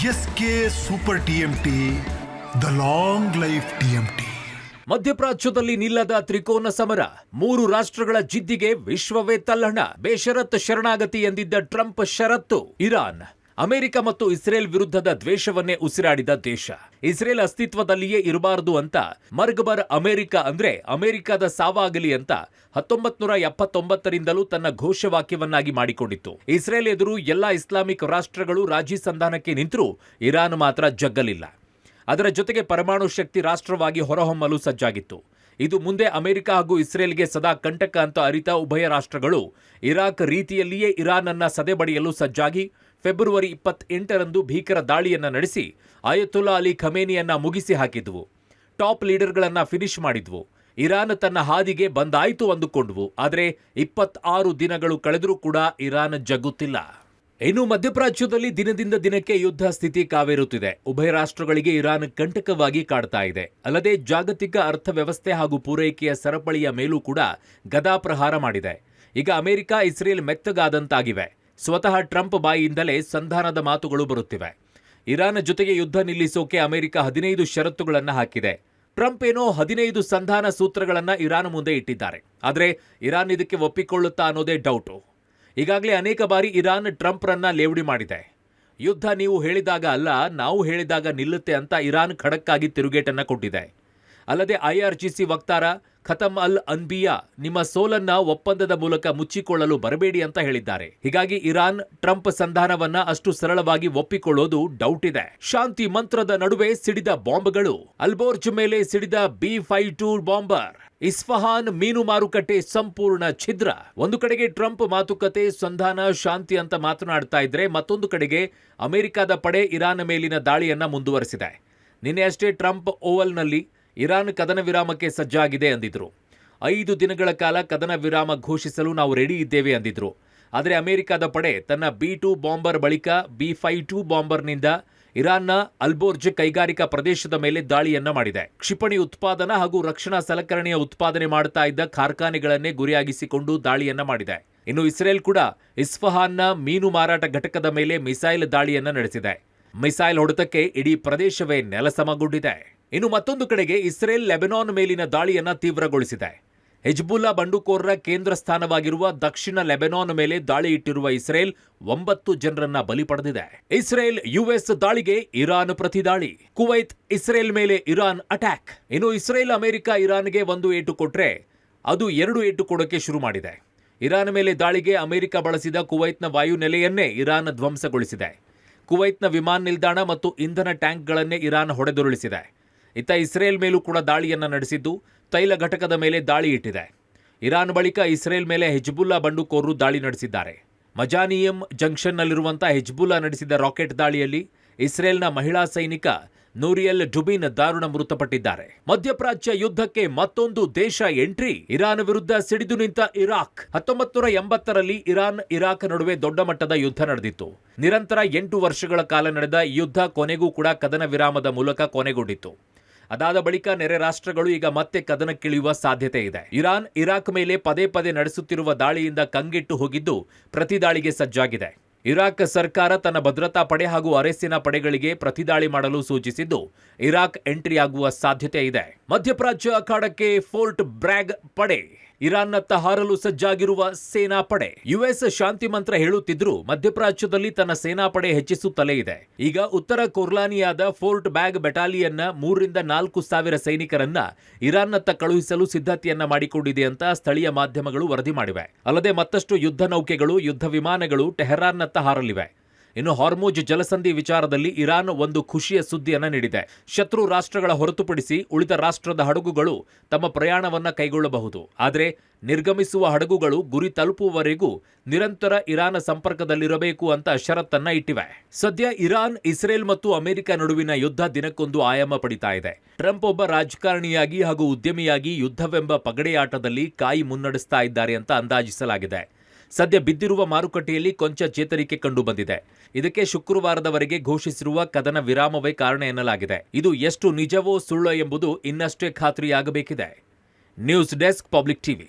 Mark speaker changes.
Speaker 1: S K super TMT, the long life TMT.
Speaker 2: ಮಧ್ಯಪ್ರಾಚ್ಯದಲ್ಲಿ ನಿಲ್ಲದ ತ್ರಿಕೋನ ಸಮರ, 3 ರಾಷ್ಟ್ರಗಳ ಜಿದ್ದಿಗೆ ವಿಶ್ವವೇ ತಲ್ಲಣ. ಬೇಷರತ್ ಶರಣಾಗತಿ ಎಂದಿದ್ದ ಟ್ರಂಪ್ ಷರತ್ತು. ಇರಾನ್, ಅಮೆರಿಕ ಮತ್ತು ಇಸ್ರೇಲ್ ವಿರುದ್ಧದ ದ್ವೇಷವನ್ನೇ ಉಸಿರಾಡಿದ ದೇಶ. ಇಸ್ರೇಲ್ ಅಸ್ತಿತ್ವದಲ್ಲಿಯೇ ಇರಬಾರದು ಅಂತ ಮರ್ಗಬರ್ ಅಮೆರಿಕ ಅಂದ್ರೆ ಅಮೆರಿಕದ ಸಾವಾಗಲಿ ಅಂತ 1979ರಿಂದಲೂ ತನ್ನ ಘೋಷವಾಕ್ಯವನ್ನಾಗಿ ಮಾಡಿಕೊಂಡಿತ್ತು. ಇಸ್ರೇಲ್ ಎದುರು ಎಲ್ಲಾ ಇಸ್ಲಾಮಿಕ್ ರಾಷ್ಟ್ರಗಳು ರಾಜಿ ಸಂಧಾನಕ್ಕೆ ನಿಂತರೂ ಇರಾನ್ ಮಾತ್ರ ಜಗ್ಗಲಿಲ್ಲ. ಅದರ ಜೊತೆಗೆ ಪರಮಾಣು ಶಕ್ತಿ ರಾಷ್ಟ್ರವಾಗಿ ಹೊರಹೊಮ್ಮಲು ಸಜ್ಜಾಗಿತ್ತು. ಇದು ಮುಂದೆ ಅಮೆರಿಕ ಹಾಗೂ ಇಸ್ರೇಲ್ಗೆ ಸದಾ ಕಂಟಕ ಅಂತ ಅರಿತ ಉಭಯ ರಾಷ್ಟ್ರಗಳು ಇರಾಕ್ ರೀತಿಯಲ್ಲಿಯೇ ಇರಾನ್ ಅನ್ನ ಸದೆಬಡಿಯಲು ಸಜ್ಜಾಗಿ ಫೆಬ್ರವರಿ 28ರಂದು ಭೀಕರ ದಾಳಿಯನ್ನ ನಡೆಸಿ ಅಯತುಲ್ಲಾ ಅಲಿ ಖಮೇನಿಯನ್ನ ಮುಗಿಸಿ ಹಾಕಿದ್ವು. ಟಾಪ್ ಲೀಡರ್ಗಳನ್ನ ಫಿನಿಶ್ ಮಾಡಿದ್ವು. ಇರಾನ್ ತನ್ನ ಹಾದಿಗೆ ಬಂದಾಯ್ತು ಅಂದುಕೊಂಡ್ವು. ಆದರೆ 26 ದಿನಗಳು ಕಳೆದರೂ ಕೂಡ ಇರಾನ್ ಜಗ್ಗುತ್ತಿಲ್ಲ. ಇನ್ನು ಮಧ್ಯಪ್ರಾಚ್ಯದಲ್ಲಿ ದಿನದಿಂದ ದಿನಕ್ಕೆ ಯುದ್ಧ ಸ್ಥಿತಿ ಕಾವೇರುತ್ತಿದೆ. ಉಭಯ ರಾಷ್ಟ್ರಗಳಿಗೆ ಇರಾನ್ ಕಂಟಕವಾಗಿ ಕಾಡ್ತಾ ಇದೆ. ಅಲ್ಲದೆ ಜಾಗತಿಕ ಅರ್ಥವ್ಯವಸ್ಥೆ ಹಾಗೂ ಪೂರೈಕೆಯ ಸರಪಳಿಯ ಮೇಲೂ ಕೂಡ ಗದಾಪ್ರಹಾರ ಮಾಡಿದೆ. ಈಗ ಅಮೆರಿಕ, ಇಸ್ರೇಲ್ ಮೆತ್ತಗಾದಂತಾಗಿವೆ. ಸ್ವತಃ ಟ್ರಂಪ್ ಬಾಯಿಯಿಂದಲೇ ಸಂಧಾನದ ಮಾತುಗಳು ಬರುತ್ತಿವೆ. ಇರಾನ್ ಜೊತೆಗೆ ಯುದ್ಧ ನಿಲ್ಲಿಸೋಕೆ ಅಮೆರಿಕ 15 ಷರತ್ತುಗಳನ್ನು ಹಾಕಿದೆ. ಟ್ರಂಪ್ ಏನೋ 15 ಸಂಧಾನ ಸೂತ್ರಗಳನ್ನು ಇರಾನ್ ಮುಂದೆ ಇಟ್ಟಿದ್ದಾರೆ. ಆದರೆ ಇರಾನ್ ಇದಕ್ಕೆ ಒಪ್ಪಿಕೊಳ್ಳುತ್ತಾ ಅನ್ನೋದೇ ಡೌಟು. ಈಗಾಗಲೇ ಅನೇಕ ಬಾರಿ ಇರಾನ್ ಟ್ರಂಪ್ರನ್ನ ಲೇವಡಿ ಮಾಡಿದೆ. ಯುದ್ಧ ನೀವು ಹೇಳಿದಾಗ ಅಲ್ಲ, ನಾವು ಹೇಳಿದಾಗ ನಿಲ್ಲುತ್ತೆ ಅಂತ ಇರಾನ್ ಖಡಕ್ಕಾಗಿ ತಿರುಗೇಟನ್ನ ಕೊಟ್ಟಿದೆ. ಅಲ್ಲದೆ IRGC ವಕ್ತಾರ ಖತಮ್ ಅಲ್ ಅನ್ಬಿಯಾ ನಿಮ್ಮ ಸೋಲನ್ನ ಒಪ್ಪಂದದ ಮೂಲಕ ಮುಚ್ಚಿಕೊಳ್ಳಲು ಬರಬೇಡಿ ಅಂತ ಹೇಳಿದ್ದಾರೆ. ಹೀಗಾಗಿ ಇರಾನ್ ಟ್ರಂಪ್ ಸಂಧಾನವನ್ನ ಅಷ್ಟು ಸರಳವಾಗಿ ಒಪ್ಪಿಕೊಳ್ಳೋದು ಡೌಟ್ ಇದೆ. ಶಾಂತಿ ಮಂತ್ರದ ನಡುವೆ ಸಿಡಿದ ಬಾಂಬ್ಗಳು. ಅಲ್ಬೋರ್ಜ್ ಮೇಲೆ ಸಿಡಿದ B-52 ಬಾಂಬರ್. ಇಸ್ಫಹಾನ್ ಮೀನು ಮಾರುಕಟ್ಟೆ ಸಂಪೂರ್ಣ ಛಿದ್ರ. ಒಂದು ಕಡೆಗೆ ಟ್ರಂಪ್ ಮಾತುಕತೆ, ಸಂಧಾನ, ಶಾಂತಿ ಅಂತ ಮಾತನಾಡ್ತಾ ಇದ್ರೆ, ಮತ್ತೊಂದು ಕಡೆಗೆ ಅಮೆರಿಕದ ಪಡೆ ಇರಾನ್ ಮೇಲಿನ ದಾಳಿಯನ್ನ ಮುಂದುವರೆಸಿದೆ. ನಿನ್ನೆ ಅಷ್ಟೇ ಟ್ರಂಪ್ ಓವಲ್ನಲ್ಲಿ ಇರಾನ್ ಕದನ ವಿರಾಮಕ್ಕೆ ಸಜ್ಜಾಗಿದೆ ಅಂದಿದ್ರು. 5 ದಿನಗಳ ಕಾಲ ಕದನ ವಿರಾಮ ಘೋಷಿಸಲು ನಾವು ರೆಡಿ ಇದ್ದೇವೆ ಅಂದಿದ್ರು. ಆದರೆ ಅಮೆರಿಕದ ಪಡೆ ತನ್ನ B-2 ಬಾಂಬರ್ ಬಳಿಕ B-52 ಬಾಂಬರ್ನಿಂದ ಇರಾನ್ನ ಅಲ್ಬೋರ್ಜ್ ಕೈಗಾರಿಕಾ ಪ್ರದೇಶದ ಮೇಲೆ ದಾಳಿಯನ್ನ ಮಾಡಿದೆ. ಕ್ಷಿಪಣಿ ಉತ್ಪಾದನಾ ಹಾಗೂ ರಕ್ಷಣಾ ಸಲಕರಣೆಯ ಉತ್ಪಾದನೆ ಮಾಡುತ್ತಾ ಇದ್ದ ಕಾರ್ಖಾನೆಗಳನ್ನೇ ಗುರಿಯಾಗಿಸಿಕೊಂಡು ದಾಳಿಯನ್ನ ಮಾಡಿದೆ. ಇನ್ನು ಇಸ್ರೇಲ್ ಕೂಡ ಇಸ್ಫಹಾನ್ನ ಮೀನು ಮಾರಾಟ ಘಟಕದ ಮೇಲೆ ಮಿಸೈಲ್ ದಾಳಿಯನ್ನ ನಡೆಸಿದೆ. ಮಿಸೈಲ್ ಹೊಡೆತಕ್ಕೆ ಇಡೀ ಪ್ರದೇಶವೇ ನೆಲಸಮಗೊಂಡಿದೆ. ಇನ್ನು ಮತ್ತೊಂದು ಕಡೆಗೆ ಇಸ್ರೇಲ್ ಲೆಬನಾನ್ ಮೇಲಿನ ದಾಳಿಯನ್ನ ತೀವ್ರಗೊಳಿಸಿದೆ. ಹಿಜ್ಬುಲ್ಲಾ ಬಂಡುಕೋರರ ಕೇಂದ್ರ ಸ್ಥಾನವಾಗಿರುವ ದಕ್ಷಿಣ ಲೆಬನಾನ್ ಮೇಲೆ ದಾಳಿ ಇಟ್ಟಿರುವ ಇಸ್ರೇಲ್ 9 ಜನರನ್ನ ಬಲಿ ಪಡೆದಿದೆ. ಇಸ್ರೇಲ್ US ದಾಳಿಗೆ ಇರಾನ್ ಪ್ರತಿದಾಳಿ. ಕುವೈತ್ ಇಸ್ರೇಲ್ ಮೇಲೆ ಇರಾನ್ ಅಟ್ಯಾಕ್. ಇನ್ನು ಇಸ್ರೇಲ್ ಅಮೆರಿಕ ಇರಾನ್ಗೆ 1 ಏಟು ಕೊಟ್ರೆ ಅದು 2 ಏಟು ಕೊಡೋಕೆ ಶುರು ಮಾಡಿದೆ. ಇರಾನ್ ಮೇಲೆ ದಾಳಿಗೆ ಅಮೆರಿಕ ಬಳಸಿದ ಕುವೈತ್ನ ವಾಯುನೆಲೆಯನ್ನೇ ಇರಾನ್ ಧ್ವಂಸಗೊಳಿಸಿದೆ. ಕುವೈತ್ನ ವಿಮಾನ ನಿಲ್ದಾಣ ಮತ್ತು ಇಂಧನ ಟ್ಯಾಂಕ್ಗಳನ್ನೇ ಇರಾನ್ ಹೊಡೆದುರುಳಿಸಿದೆ. ಇತ್ತ ಇಸ್ರೇಲ್ ಮೇಲೂ ಕೂಡ ದಾಳಿಯನ್ನ ನಡೆಸಿದ್ದು ತೈಲ ಘಟಕದ ಮೇಲೆ ದಾಳಿ ಇಟ್ಟಿದೆ. ಇರಾನ್ ಬಳಿಕ ಇಸ್ರೇಲ್ ಮೇಲೆ ಹಿಜ್ಬುಲ್ಲಾ ಬಂಡುಕೋರರು ದಾಳಿ ನಡೆಸಿದ್ದಾರೆ. ಮಜಾನಿಯಂ ಜಂಕ್ಷನ್ನಲ್ಲಿರುವಂತಹ ಹಿಜ್ಬುಲ್ಲಾ ನಡೆಸಿದ ರಾಕೆಟ್ ದಾಳಿಯಲ್ಲಿ ಇಸ್ರೇಲ್ನ ಮಹಿಳಾ ಸೈನಿಕ ನೂರಿಯಲ್ ಡುಬಿನ್ ದಾರುಣ ಮೃತಪಟ್ಟಿದ್ದಾರೆ. ಮಧ್ಯಪ್ರಾಚ್ಯ ಯುದ್ಧಕ್ಕೆ ಮತ್ತೊಂದು ದೇಶ ಎಂಟ್ರಿ. ಇರಾನ್ ವಿರುದ್ಧ ಸಿಡಿದು ನಿಂತ ಇರಾಕ್. 1980ರಲ್ಲಿ ಇರಾನ್ ಇರಾಕ್ ನಡುವೆ ದೊಡ್ಡ ಮಟ್ಟದ ಯುದ್ಧ ನಡೆದಿತ್ತು. ನಿರಂತರ 8 ವರ್ಷಗಳ ಕಾಲ ನಡೆದ ಈ ಯುದ್ಧ ಕೊನೆಗೂ ಕೂಡ ಕದನ ವಿರಾಮದ ಮೂಲಕ ಕೊನೆಗೊಂಡಿತ್ತು. ಅದಾದ ಬಳಿಕ ನೆರೆ ರಾಷ್ಟ್ರಗಳು ಈಗ ಮತ್ತೆ ಕದನಕ್ಕಿಳಿಯುವ ಸಾಧ್ಯತೆ ಇದೆ. ಇರಾನ್ ಇರಾಕ್ ಮೇಲೆ ಪದೇ ಪದೇ ನಡೆಸುತ್ತಿರುವ ದಾಳಿಯಿಂದ ಕಂಗೆಟ್ಟು ಹೋಗಿದ್ದು ಪ್ರತಿದಾಳಿಗೆ ಸಜ್ಜಾಗಿದೆ. ಇರಾಕ್ ಸರ್ಕಾರ ತನ್ನ ಭದ್ರತಾ ಪಡೆ ಹಾಗೂ ಅರೆಸೇನಾ ಪಡೆಗಳಿಗೆ ಪ್ರತಿದಾಳಿ ಮಾಡಲು ಸೂಚಿಸಿದ್ದು ಇರಾಕ್ ಎಂಟ್ರಿ ಆಗುವ ಸಾಧ್ಯತೆ ಇದೆ. ಮಧ್ಯಪ್ರಾಚ್ಯ ಅಖಾಡಕ್ಕೆ ಫೋರ್ಟ್ ಬ್ರ್ಯಾಗ್ ಪಡೆ. ಇರಾನ್ನತ್ತ ಹಾರಲು ಸಜ್ಜಾಗಿರುವ ಸೇನಾ ಪಡೆ. US ಶಾಂತಿ ಮಂತ್ರ ಹೇಳುತ್ತಿದ್ರೂ ಮಧ್ಯಪ್ರಾಚ್ಯದಲ್ಲಿ ತನ್ನ ಸೇನಾಪಡೆ ಹೆಚ್ಚಿಸುತ್ತಲೇ ಇದೆ. ಈಗ ಉತ್ತರ ಕೊರ್ಲಾನಿಯಾದ ಫೋರ್ಟ್ ಬ್ರ್ಯಾಗ್ ಬೆಟಾಲಿಯನ್ನ 3-4 ಸಾವಿರ ಸೈನಿಕರನ್ನ ಇರಾನ್ನತ್ತ ಕಳುಹಿಸಲು ಸಿದ್ಧತೆಯನ್ನ ಮಾಡಿಕೊಂಡಿದೆ ಅಂತ ಸ್ಥಳೀಯ ಮಾಧ್ಯಮಗಳು ವರದಿ ಮಾಡಿವೆ. ಅಲ್ಲದೆ ಮತ್ತಷ್ಟು ಯುದ್ಧ ನೌಕೆಗಳು, ಯುದ್ಧ ವಿಮಾನಗಳು ಟೆಹರಾನ್ನತ್ತ ಹಾರಲಿವೆ. ಇನ್ನು ಹಾರ್ಮುಜ್ ಜಲಸಂಧಿ ವಿಚಾರದಲ್ಲಿ ಇರಾನ್ ಒಂದು ಖುಷಿಯ ಸುದ್ದಿಯನ್ನ ನೀಡಿದೆ. ಶತ್ರು ರಾಷ್ಟ್ರಗಳ ಹೊರತುಪಡಿಸಿ ಉಳಿದ ರಾಷ್ಟ್ರದ ಹಡಗುಗಳು ತಮ್ಮ ಪ್ರಯಾಣವನ್ನ ಕೈಗೊಳ್ಳಬಹುದು. ಆದರೆ ನಿರ್ಗಮಿಸುವ ಹಡಗುಗಳು ಗುರಿ ತಲುಪುವವರೆಗೂ ನಿರಂತರ ಇರಾನ್ ಸಂಪರ್ಕದಲ್ಲಿರಬೇಕು ಅಂತ ಷರತ್ತನ್ನ ಇಟ್ಟಿವೆ. ಸದ್ಯ ಇರಾನ್, ಇಸ್ರೇಲ್ ಮತ್ತು ಅಮೆರಿಕ ನಡುವಿನ ಯುದ್ಧ ದಿನಕ್ಕೊಂದು ಆಯಾಮ ಪಡಿತಾ ಇದೆ. ಟ್ರಂಪ್ ಒಬ್ಬ ರಾಜಕಾರಣಿಯಾಗಿ ಹಾಗೂ ಉದ್ಯಮಿಯಾಗಿ ಯುದ್ಧವೆಂಬ ಪಗಡೆಯಾಟದಲ್ಲಿ ಕಾಯಿ ಮುನ್ನಡೆಸ್ತಾ ಇದ್ದಾರೆ ಅಂತ ಅಂದಾಜಿಸಲಾಗಿದೆ. ಸದ್ಯ ಬಿದ್ದಿರುವ ಮಾರುಕಟ್ಟೆಯಲ್ಲಿ ಕೊಂಚ ಚೇತರಿಕೆ ಕಂಡು ಬಂದಿದೆ. ಇದಕ್ಕೆ ಶುಕ್ರವಾರದವರೆಗೆ ಘೋಷಿಸಿರುವ ಕದನ ವಿರಾಮವೇ ಕಾರಣ ಎನ್ನಲಾಗಿದೆ. ಇದು ಎಷ್ಟು ನಿಜವೋ ಸುಳ್ಳೋ ಎಂಬುದು ಇನ್ನಷ್ಟೇ ಖಾತ್ರಿಯಾಗಬೇಕಿದೆ. News desk, public TV.